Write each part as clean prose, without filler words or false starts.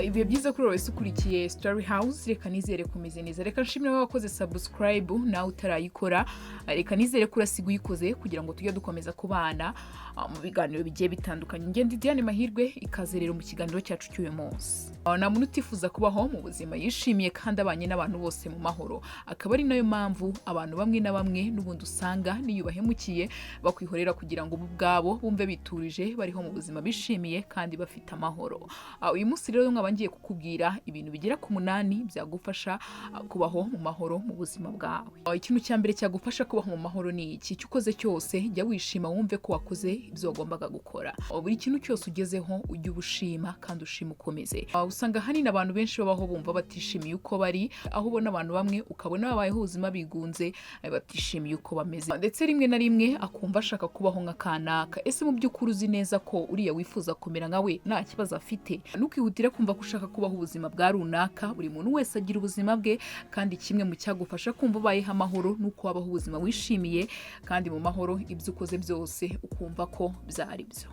Ibihe byiza kuri wese ukurikiye Story House, reka nizere kumeze neza. Reka nshimire wakoze subscribe nawe utarayikora. Reka nizere ko urasiga uyikoze kugira ngo tujye dukomeza kubana mu biganiro bigiye bitandukanye. Ngende Diane Mahirwe, ikaze rero mu kiganiro cyacu cy'uyu munsi. Na muntu utifuza kubaho mu buzima yishimiye kandi abanye n'abantu bose mu mahoro. Akaba ari nayo mpamvu abantu bamwe na bamwe n'ubundi usanga niyubahemukiye bakwihorera kugira ngo ubwabo bumve biturije bariho mu buzima bishimiye kandi bafite amahoro. Uyu munsi rero nkaba ngiye kukubwira ibintu bigera ku 8 byagufasha kubaho mu mahoro mu buzima bwawe. Ikintu cya mbere cyagufasha kubaho mu mahoro ni iki: icyo ukoze cyose jya wishima, wumve ko wakoze ibyo wagombaga gukora. Buri kintu cyose ugezeho ujye ubushima kandi ushima ukomeze. Usanga hanini abantu benshi babaho bumva batishimiye uko bari, aho ubona abantu bamwe ukabona babayeho ubuzima bigunze batishimiye uko bameze, ndetse rimwe na rimwe akumva ashaka kubaho nka kanaka. Ese mu by'ukuri uzi neza ko uriya wifuza kumera nka we nta kibazo afite? Ntukihutire kumva ko ushaka kubaho ubuzima bwa runaka. Buri muntu wese agira ubuzima bwe, kandi kimwe mu cyagufasha kumva ubayeho amahoro nuko wabaho ubuzima wishimiye kandi mu mahoro, ibyo ukoze byose ukumva ko byari byo.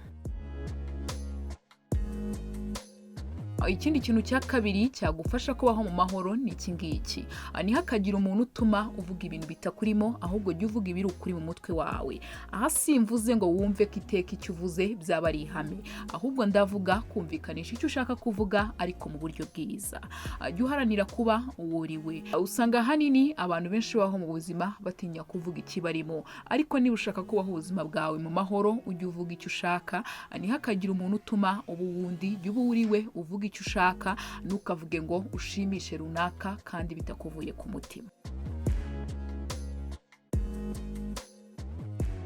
Ikindi kintu cya kabiri cyagufasha kubaho mu mahoro ni iki ngiki: ntihakagire umuntu utuma uvuga ibintu bitakurimo, ahubwo jya uvuga ibiri ukuri mu mutwe wawe. Aha simvuze ngo wumve ko iteka icyo uvuze byaba ari ihame, ahubwo ndavuga kumvikanisha icyo ushaka kuvuga ariko mu buryo bwiza. Jya uharanira kuba uwo uriwe. Usanga hanini abantu benshi babaho mu buzima batinya kuvuga ikibarimo, ariko niba ushaka kubaho ubuzima bwawe mu mahoro ujye uvuga icyo ushaka. Ntihakagire umuntu utuma ubu wundi, jya uba uriwe uvuga icyo ushaka, ntukavuge ngo ushimishe runaka kandi bitakuvuye ku mutima.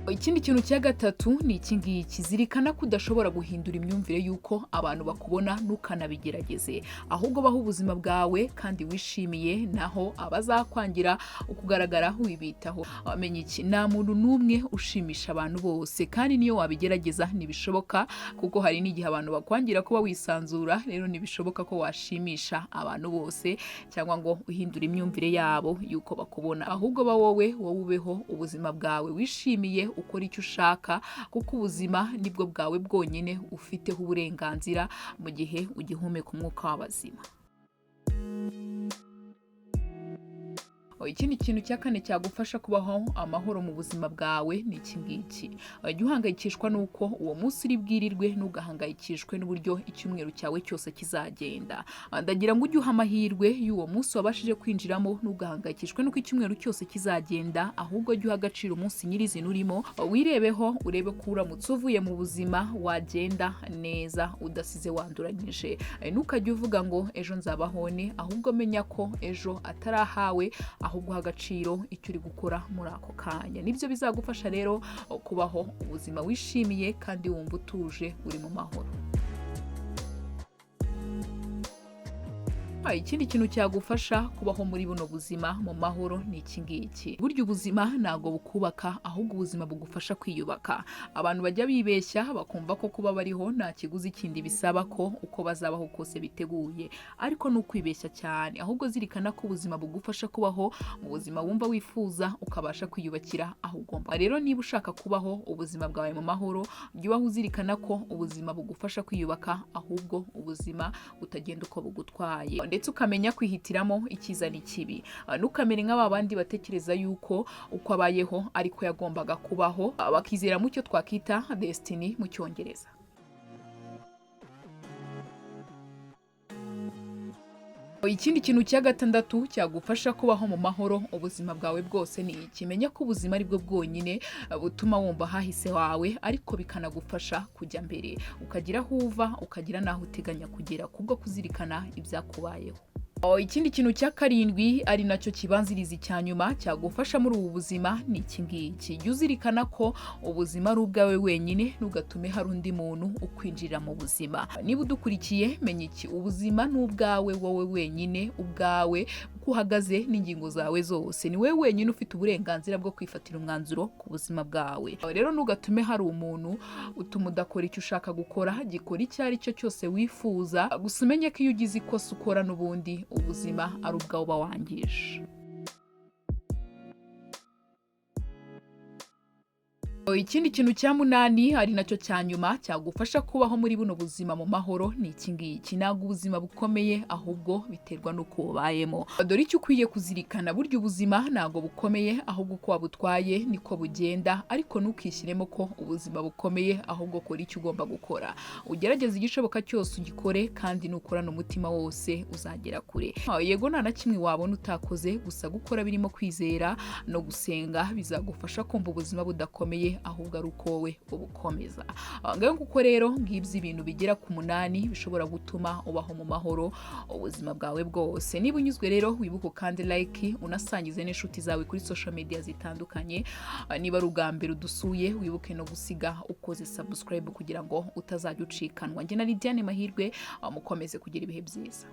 Ikindi kintu cya gatatu ni iki ngiki: zirikana ko udashobora guhindura imyumvire y'uko abantu bakubona, ntukanabigerageze, ahubwo baho ubuzima bwawe kandi wishimiye, naho abazakwangira ukugaragara wibitaho. Wamenye iki: nta muntu n'umwe ushimisha abantu bose, kandi niyo wabigerageza ntibishoboka, kuko hari n'igihe abantu bakwangira kuba wisanzura. Rero ntibishoboka ko washimisha abantu bose cyangwa ngo uhindure imyumvire yabo y'uko bakubona, ahubwo ba wowe ubeho ubuzima bwawe wishimiye, ukora icyo ushaka, kuko ubuzima nibwo bwawe bwonyine ufiteho uburenganzira mu gihe ugihumeka umwuka w'abazima. Ikindi kintu cya kane cyagufasha kubaho amahoro mu buzima bwawe ni iki ngiki: jya uhangayikishwa n'uko uwo munsi uri bwirirwe, ntugahangayikishwe n'uburyo icyumweru cyawe cyose kizagenda. Ndagira ngo ujye uha amahirwe y'uwo munsi wabashije kwinjiramo, ntugahangayikishwe n'uko icyumweru cyose kizagenda, ahubwo jya uha agaciro umunsi nyirizina urimo. Wirebeho, urebe ko uramutse uvuye mu buzima wagenda neza udasize wanduranyije. Ntukajye uvuga ngo ejo nzabahone, ahubwo menya ko ejo atarahawe, ahubwo uha agaciro icyo uri gukora muri ako kanya. Nibyo bizagufasha rero kubaho ubuzima wishimiye kandi wumva utuje uri mu mahoro. Ikindi kintu cyagufasha kubaho muri buno buzima mu mahoro ni iki ngiki: burya ubuzima ntago bukubaka, ahubwo ubuzima bugufasha kwiyubaka. Abantu bajya bibeshya bakumva ko kuba bariho nta kiguzi kindi bisaba, ko uko bazabaho kose biteguye, ariko ni ukwibeshya cyane. Ahubwo zirikana ko ubuzima bugufasha kubaho mu buzima wumva wifuza, ukabasha kwiyubakira aho ugomba. Rero niba ushaka kubaho ubuzima bwawe mu mahoro, jya ubaho uzirikana ko ubuzima bugufasha kwiyubaka, ahubwo ubuzima utagenda uko bugutwaye, ndetse ukamenya kwihitiramo icyiza n'ikibi. Ntukamere nk'aba bandi batekereza yuko uko abayeho ariko yagombaga kubaho, bakizera mu cyo twakita destiny mu cyongereza. Ikindi kintu cya gatandatu cyagufasha kubaho mu mahoro ubuzima bwawe bwose ni ikimenya ko ubuzima ari bwo bwonyine butuma wumva hahise wawe, ariko bikanagufasha kujya mbere, ukagira aho uva, ukagira n'aho uteganya kugera, kubwo kuzirikana ibyakubayeho. Ikindi kintu cya karindwi ari nacyo kibanziriza icya nyuma cyagufasha muri ubu buzima ni iki ngiki: jya uzirikana ko ubuzima ari ubwawe wenyine, ntugatume hari undi muntu ukwinjira mu buzima. Niba udukurikiye, menya iki: ubuzima ni ubwawe wowe wenyine, ubwawe uko uhagaze n'ingingo zawe zose, ni wowe wenyine ufite uburenganzira bwo kwifatira umwanzuro ku buzima bwawe. Rero ntugatume hari umuntu utuma udakora icyo ushaka gukora. Gikora icyo ari cyo cyose wifuza, gusa umenye ko iyo ugize ikosa ukora n'ubundi ubuzima ari ubwawe uba wangije. Ikindi kintu cya munani ari nacyo cya nyuma cyagufasha kubaho muri buno buzima mu mahoro ni iki ngiki. Ntabwo ubuzima bukomeye ahubwo biterwa n'uko ubayemo. Dore icyo ukwiye kuzirikana, burya ubuzima ntabwo bukomeye ahubwo uko wabutwaye niko bugenda, ariko ntukishyiremo ko ubuzima bukomeye ahubwo kora icyo ugomba gukora. Ugerageze igishoboka cyose ugikore, kandi nukorana umutima wose uzagera kure. Yego nta na kimwe wabona utakoze, gusa gukora birimo kwizera no gusenga bizagufasha kumva ubuzima budakomeye ahubwo ari uko wowe ubukomeza. Ngaho nguko rero ngibyo ibintu bigera ku 8 bishobora gutuma ubaho mu mahoro ubuzima bwawe bwose. Niba unyuzwe rero wibuke kandi like, unasangize n'inshuti zawe kuri social media zitandukanye. Niba ari ubwa mbere udusuye wibuke no gusiga ukoze subscribe kugira ngo utazajya ucikanwa. Njye na Lidiane Mahirwe, mukomeze kugira ibihe byiza.